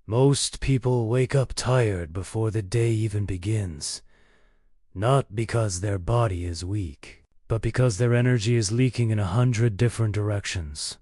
Most people wake up tired before the day even begins, not because their body is weak, but because their energy is leaking in 100 different directions.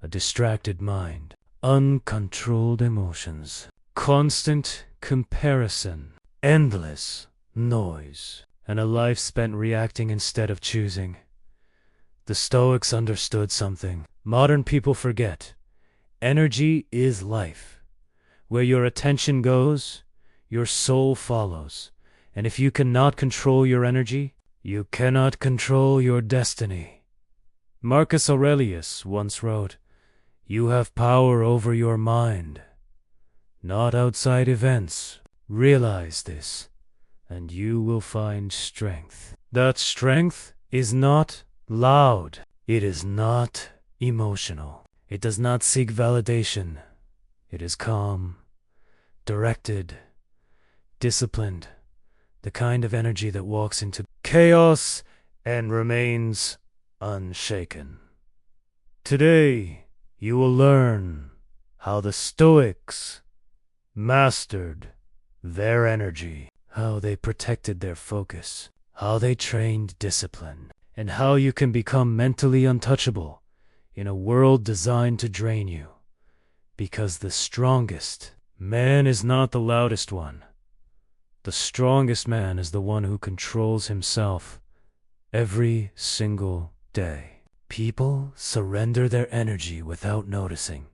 A distracted mind, uncontrolled emotions, constant comparison, endless noise, and a life spent reacting instead of choosing. The Stoics understood something modern people forget. Energy is life. Where your attention goes, your soul follows. And if you cannot control your energy, you cannot control your destiny. Marcus Aurelius once wrote, "You have power over your mind, not outside events. Realize this, and you will find strength." That strength is not loud. It is not emotional. It does not seek validation. It is calm, directed, disciplined, the kind of energy that walks into chaos and remains unshaken. Today, you will learn how the Stoics mastered their energy, how they protected their focus, how they trained discipline, and how you can become mentally untouchable in a world designed to drain you. Because the strongest man is not the loudest one. The strongest man is the one who controls himself every single day. People surrender their energy without noticing.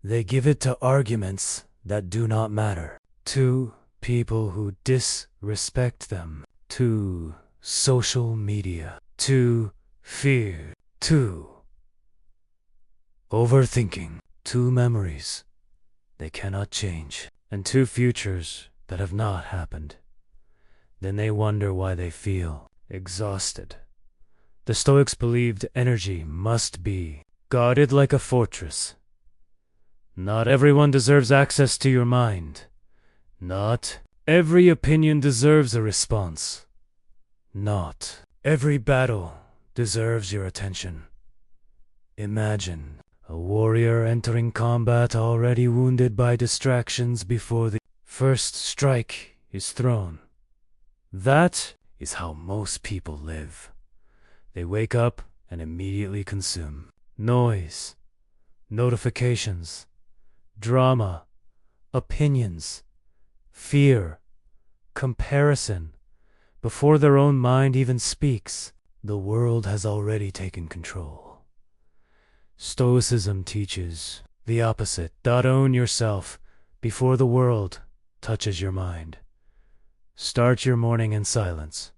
They give it to arguments that do not matter, to people who disrespect them, to social media, to fear, to overthinking, to memories they cannot change, and to futures that have not happened. Then they wonder why they feel exhausted. The Stoics believed energy must be guarded like a fortress. Not everyone deserves access to your mind. Not every opinion deserves a response. Not every battle deserves your attention. Imagine a warrior entering combat already wounded by distractions before the first strike is thrown. That is how most people live. They wake up and immediately consume noise, notifications, drama, opinions, fear, comparison. Before their own mind even speaks, the world has already taken control. Stoicism teaches the opposite. Own yourself before the world touches your mind. Start your morning in silence,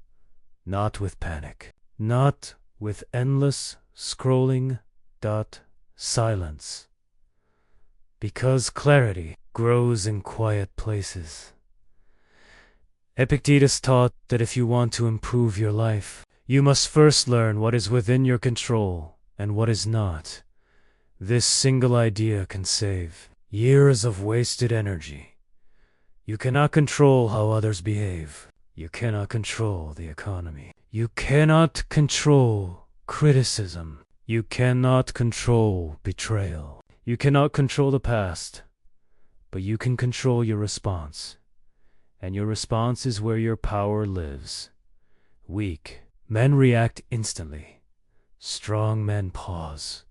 not with panic, not with endless scrolling. Silence. Because clarity grows in quiet places. Epictetus taught that if you want to improve your life, you must first learn what is within your control and what is not. This single idea can save years of wasted energy. You cannot control how others behave. You cannot control the economy. You cannot control criticism. You cannot control betrayal. You cannot control the past, but you can control your response. And your response is where your power lives. Weak men react instantly. Strong men pause.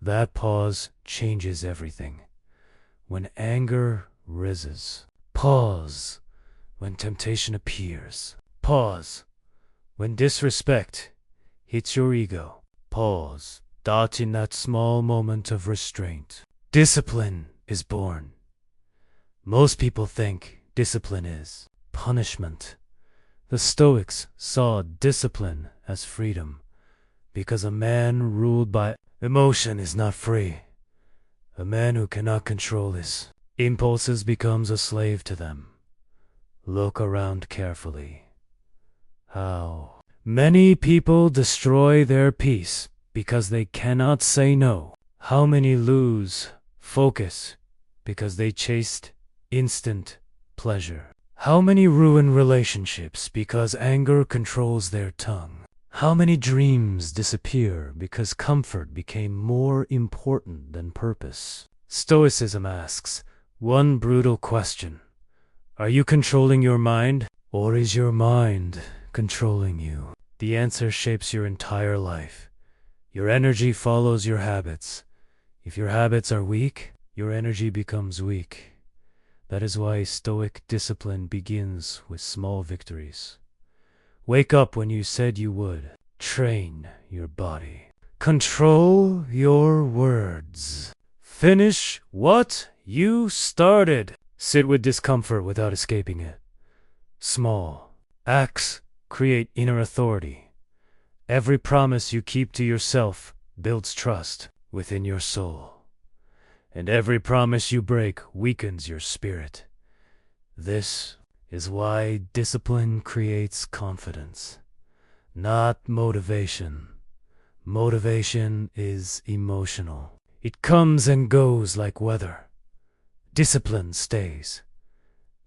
That pause changes everything. When anger rises, pause. When temptation appears, pause. When disrespect hits your ego, pause. In that small moment of restraint, discipline is born. Most people think discipline is punishment. The Stoics saw discipline as freedom, because a man ruled by emotion is not free. A man who cannot control his impulses becomes a slave to them. Look around carefully. How many people destroy their peace because they cannot say no? How many lose focus because they chased instant pleasure? How many ruin relationships because anger controls their tongue? How many dreams disappear because comfort became more important than purpose? Stoicism asks, One brutal question. Are you controlling your mind, or is your mind controlling you? The answer shapes your entire life. Your energy follows your habits. If your habits are weak, your energy becomes weak. That is why Stoic discipline begins with small victories. Wake up when you said you would. Train your body. Control your words. Finish what you started. Sit with discomfort without escaping it. Small acts create inner authority. Every promise you keep to yourself builds trust within your soul. And every promise you break weakens your spirit. This is why discipline creates confidence, not motivation. Motivation is emotional. It comes and goes like weather. Discipline stays.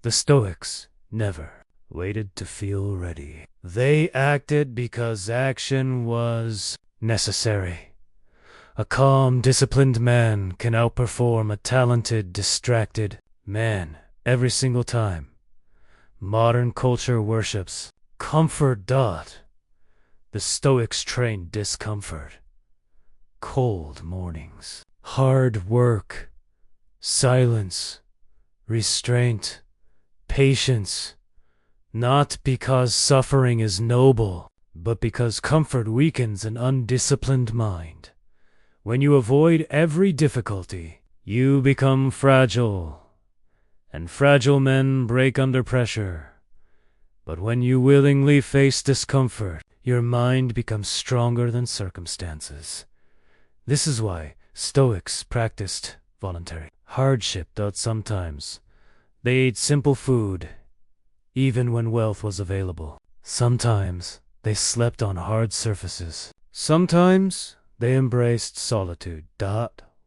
The Stoics never waited to feel ready. They acted because action was necessary. A calm, disciplined man can outperform a talented, distracted man every single time. Modern culture worships comfort. The Stoics trained discomfort. Cold mornings, hard work, silence, restraint, patience. Not because suffering is noble, but because comfort weakens an undisciplined mind. When you avoid every difficulty, you become fragile. And fragile men break under pressure. But when you willingly face discomfort, your mind becomes stronger than circumstances. This is why Stoics practiced voluntary hardship. Sometimes they ate simple food, even when wealth was available. Sometimes they slept on hard surfaces. Sometimes they embraced solitude.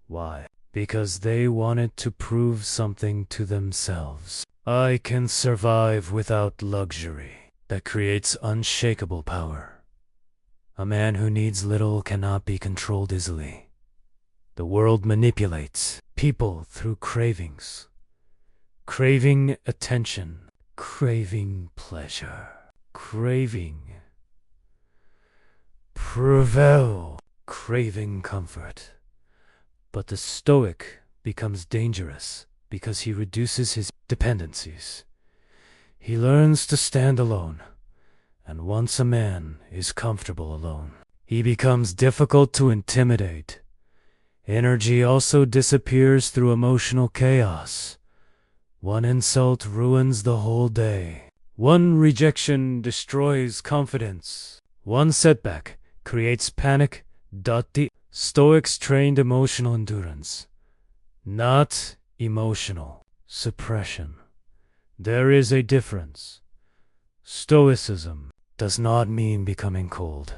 Why? Because they wanted to prove something to themselves. I can survive without luxury. That creates unshakable power. A man who needs little cannot be controlled easily. The world manipulates people through cravings. Craving attention. Craving pleasure. Craving prevail. Craving comfort. But the Stoic becomes dangerous because he reduces his dependencies. He learns to stand alone, and once a man is comfortable alone, he becomes difficult to intimidate. Energy also disappears through emotional chaos. One insult ruins the whole day. One rejection destroys confidence. One setback creates panic. The Stoics trained emotional endurance, not emotional suppression. There is a difference. Stoicism does not mean becoming cold.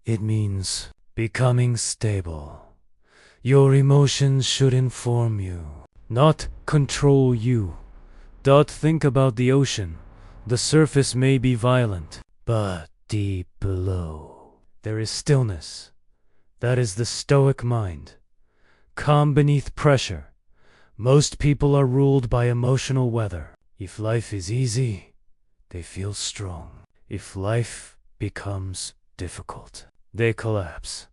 It means becoming stable. Your emotions should inform you, not control you. Think about the ocean. The surface may be violent, but deep below there is stillness. That is the Stoic mind. Calm beneath pressure. Most people are ruled by emotional weather. If life is easy, they feel strong. If life becomes difficult, they collapse.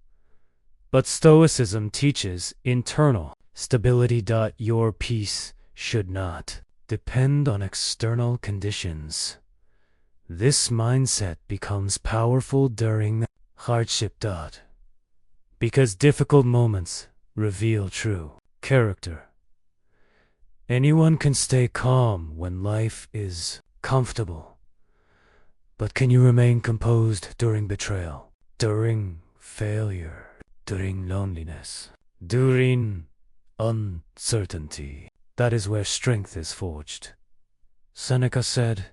But Stoicism teaches internal stability. Your peace should not depend on external conditions. This mindset becomes powerful during hardship. Because difficult moments reveal true character. Anyone can stay calm when life is comfortable. But can you remain composed during betrayal, during failure, during loneliness, during uncertainty? That is where strength is forged. Seneca said,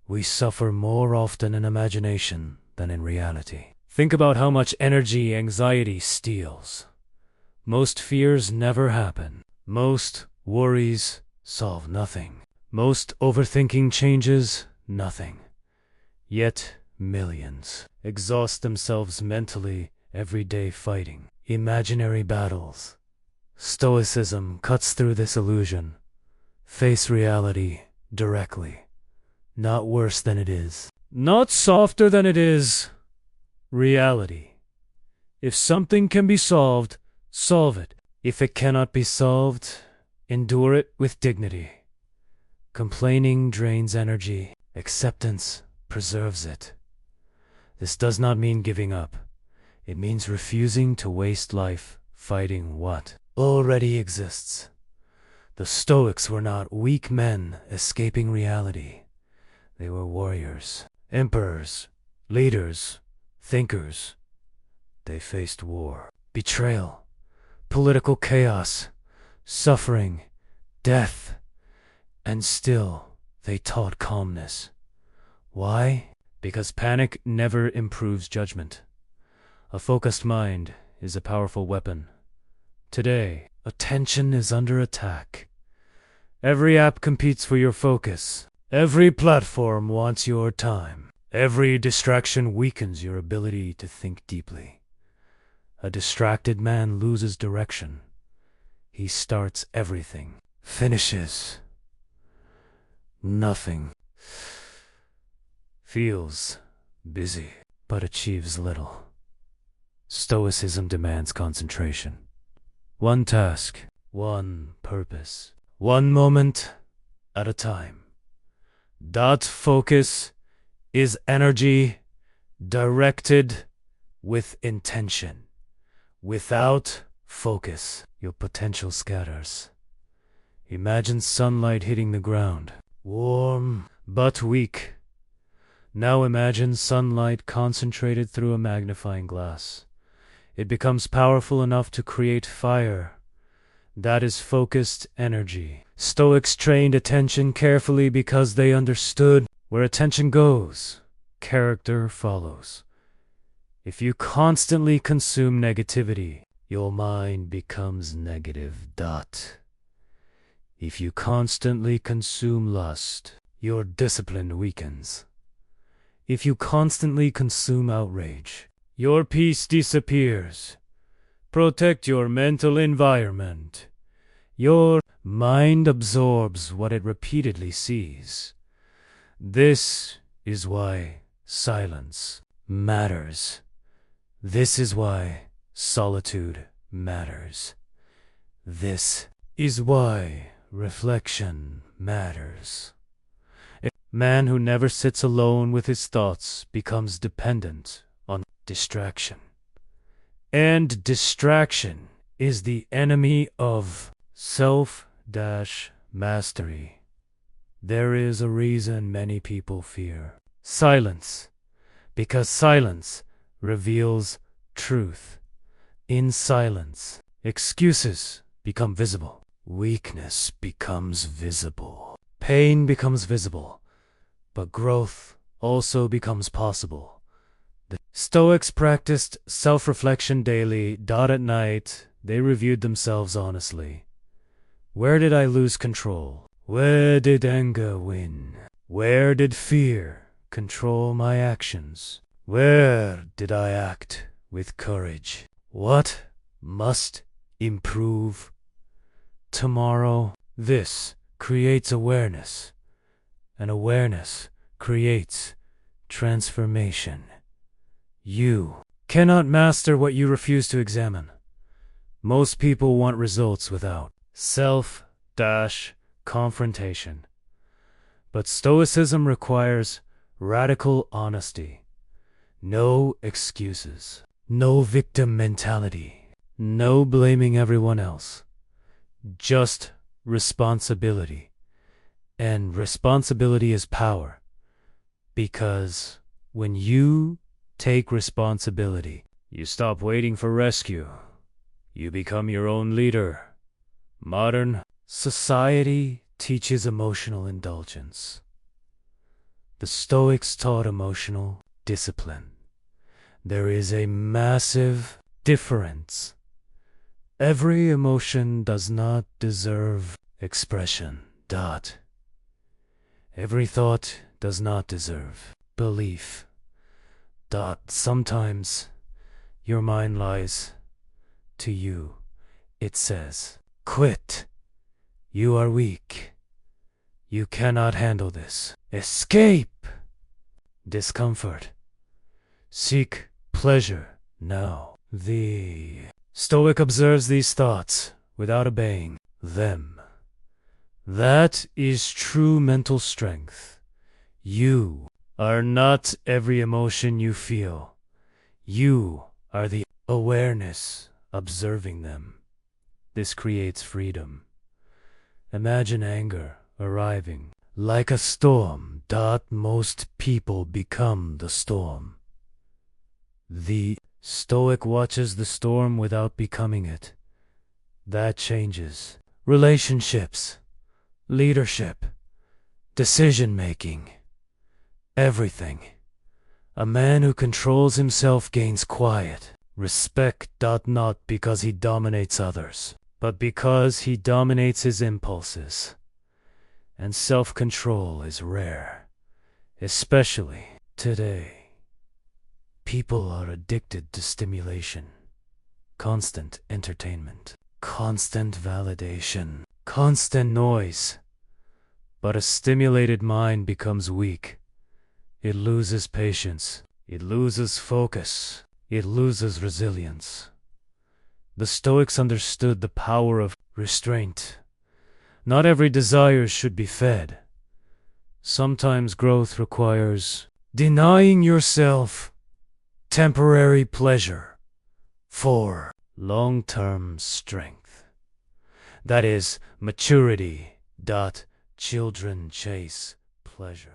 "We suffer more often in imagination than in reality." Think about how much energy anxiety steals. Most fears never happen. Most worries solve nothing. Most overthinking changes nothing. Yet millions exhaust themselves mentally every day fighting imaginary battles Stoicism cuts through this illusion. Face reality directly. Not worse than it is. Not softer than it is. Reality. If something can be solved, solve it. If it cannot be solved, endure it with dignity. Complaining drains energy. Acceptance preserves it. This does not mean giving up. It means refusing to waste life fighting what already exists. The Stoics were not weak men escaping reality. They were warriors, emperors, leaders, thinkers. They faced war, betrayal, political chaos, suffering, death, and still they taught calmness. Why? Because panic never improves judgment. A focused mind is a powerful weapon. Today, attention is under attack. Every app competes for your focus. Every platform wants your time. Every distraction weakens your ability to think deeply. A distracted man loses direction. He starts everything, finishes nothing, feels busy, but achieves little. Stoicism demands concentration. One task, one purpose, one moment at a time. That focus is energy directed with intention. Without focus, your potential scatters. Imagine sunlight hitting the ground, warm but weak. Now imagine sunlight concentrated through a magnifying glass. It becomes powerful enough to create fire. That is focused energy. Stoics trained attention carefully because they understood where attention goes, character follows. If you constantly consume negativity, your mind becomes negative. If you constantly consume lust, your discipline weakens. If you constantly consume outrage, your peace disappears. Protect your mental environment. Your mind absorbs what it repeatedly sees. This is why silence matters. This is why solitude matters. This is why reflection matters. A man who never sits alone with his thoughts becomes dependent on distraction. And distraction is the enemy of self-mastery. There is a reason many people fear silence, because silence reveals truth. In silence, excuses become visible. Weakness becomes visible. Pain becomes visible. But growth also becomes possible. The Stoics practiced self-reflection daily. At night, they reviewed themselves honestly. Where did I lose control? Where did anger win? Where did fear control my actions? Where did I act with courage? What must improve tomorrow? This creates awareness, and awareness creates transformation. You cannot master what you refuse to examine. Most people want results without self-confrontation. But Stoicism requires radical honesty. No excuses. No victim mentality. No blaming everyone else. Just responsibility. And responsibility is power. Because when you take responsibility, you stop waiting for rescue. You become your own leader. Modern society teaches emotional indulgence. The Stoics taught emotional discipline. There is a massive difference. Every emotion does not deserve expression. Every thought does not deserve belief. Sometimes your mind lies to you It says, quit. You are weak. You cannot handle this. Escape discomfort. Seek pleasure now. The Stoic observes these thoughts without obeying them. That is true mental strength. You are not every emotion you feel. You are the awareness observing them. This creates freedom. Imagine anger arriving like a storm. Most people become the storm. The Stoic watches the storm without becoming it. That changes relationships, leadership, decision-making, everything. A man who controls himself gains quiet, respect. Not because he dominates others, but because he dominates his impulses. And self-control is rare, especially today. People are addicted to stimulation, constant entertainment, constant validation, constant noise. But a stimulated mind becomes weak. It loses patience, it loses focus, it loses resilience. The Stoics understood the power of restraint. Not every desire should be fed. Sometimes growth requires denying yourself temporary pleasure for long-term strength. That is maturity. Children chase pleasure.